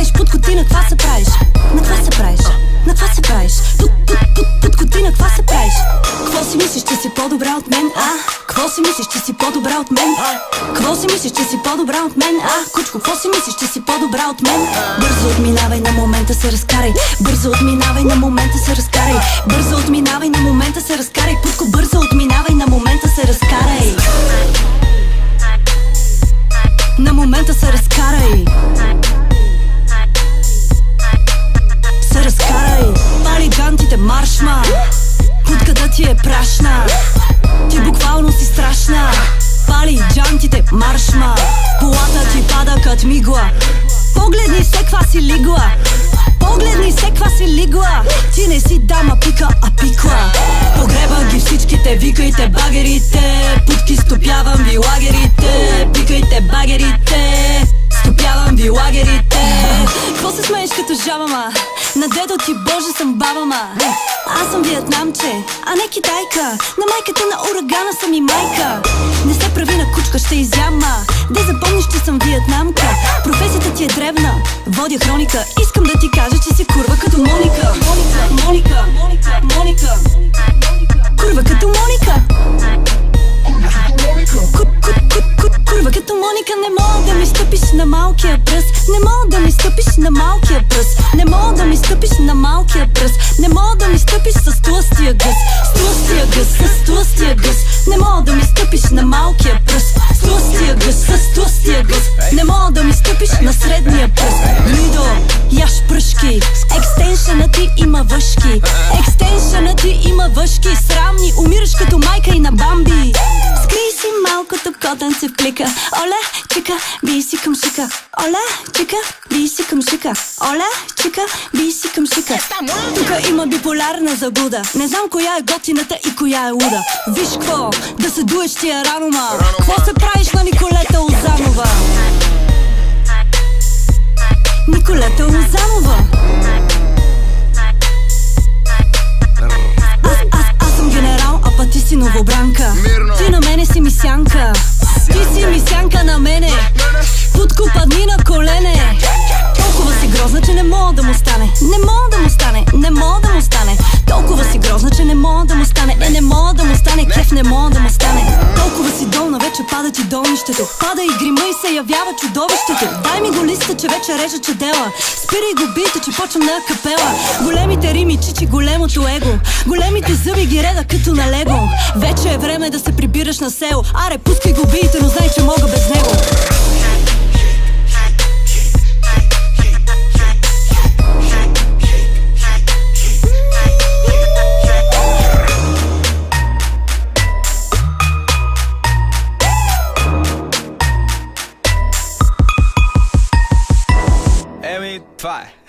правиш? Подкоти, на каква се правиш? На каква се правиш? На каква се правиш? Подкоти, на каква се правиш? Кво си мислиш, че си по-добра от мен, а? Кво си мислиш, че си по-добра от мен? Кво си мислиш, че си по-добра от мен, а? Кучко, кво си мислиш, че си по-добра от мен? Бързо отминавай, на момента се разкарай. Бързо отминавай, на момента се разкарай. Бързо отминавай, на момента се разкарай. Путко, бързо отминавай, на момента се разкарай. На момента се разкарай. Се разкарай. Пали джантите, маршма. Путката ти е прашна. Ти буквално си страшна. Пали джантите, маршма. Колата ти пада кът мигла. Погледни се ква си лигла. Погледни се ква си лигла. Ти не си дама пика, а пикла. Погреба ги всичките, викайте багерите. Путки, стопявам ви лагерите. Пикайте багерите. Стопявам ви лагерите. Какво се смееш като жаба, ма? На дедо ти Боже съм баба, ма. Аз съм виетнамче, а не китайка. На майката на урагана съм и майка. Не се прави на кучка, ще изяма. Да запомниш, че съм виетнамка. Професията ти е древна, водя хроника. Искам да ти кажа, че си курва като Моника. Моника, Моника, Моника. Курва като Моника. Курва като Моника. Не мога да ми стъпиш на малкия пръст. Не мога да ми стъпиш на малкия пръст. Не мога да ми стъпиш на малкия пръст. Не мога да ми стъпиш с тлъстия гъс. С тлъстия гъс, с тлъстия гъс. Не мога да ми стъпиш на малкия пръст. С тлъстия гъс, с тлъстия гъс. Не мога да ми стъпиш на средния пръст. Лидо, яш пръшки. Екстеншънът ти има въшки. Екстеншънът ти има въшки. Срамни, умираш като майка и на Бамби. Скрий си малкото котенце в плика. Оле, чика, бий си към шика. Оле, чика, бий си към шика. Оле, чика, бий си към шика. Тука има биполярна заблуда. Не знам коя е готината и коя е луда. Виж кво, да се дуеш тия ранома. Кво се правиш на Николета Лозанова? Николета Лозанова. Аз съм генерал, а път ти си новобранка. Ти на мене си мисянка. Ти си мисянка на мене. Путко, падни на колене. Толкова си грозна, че не мога да му стане. Не мога да му стане, не мога да му стане. Толкова си грозна, че не мога да му стане. Не мога да му стане, кеф не мога да му стане. Толкова си долна, вече пада ти долнището. Пада и грима и се явява чудовището. Дай ми го листа, че вече режа чадела. Спирай го бита, че почвам на капела. Големите рими, чичи големото его. Големите зъби ги реда като на лего. Вече е време да се прибираш на село. Аре, пускай го биите, но знай, че мога без него. Това е.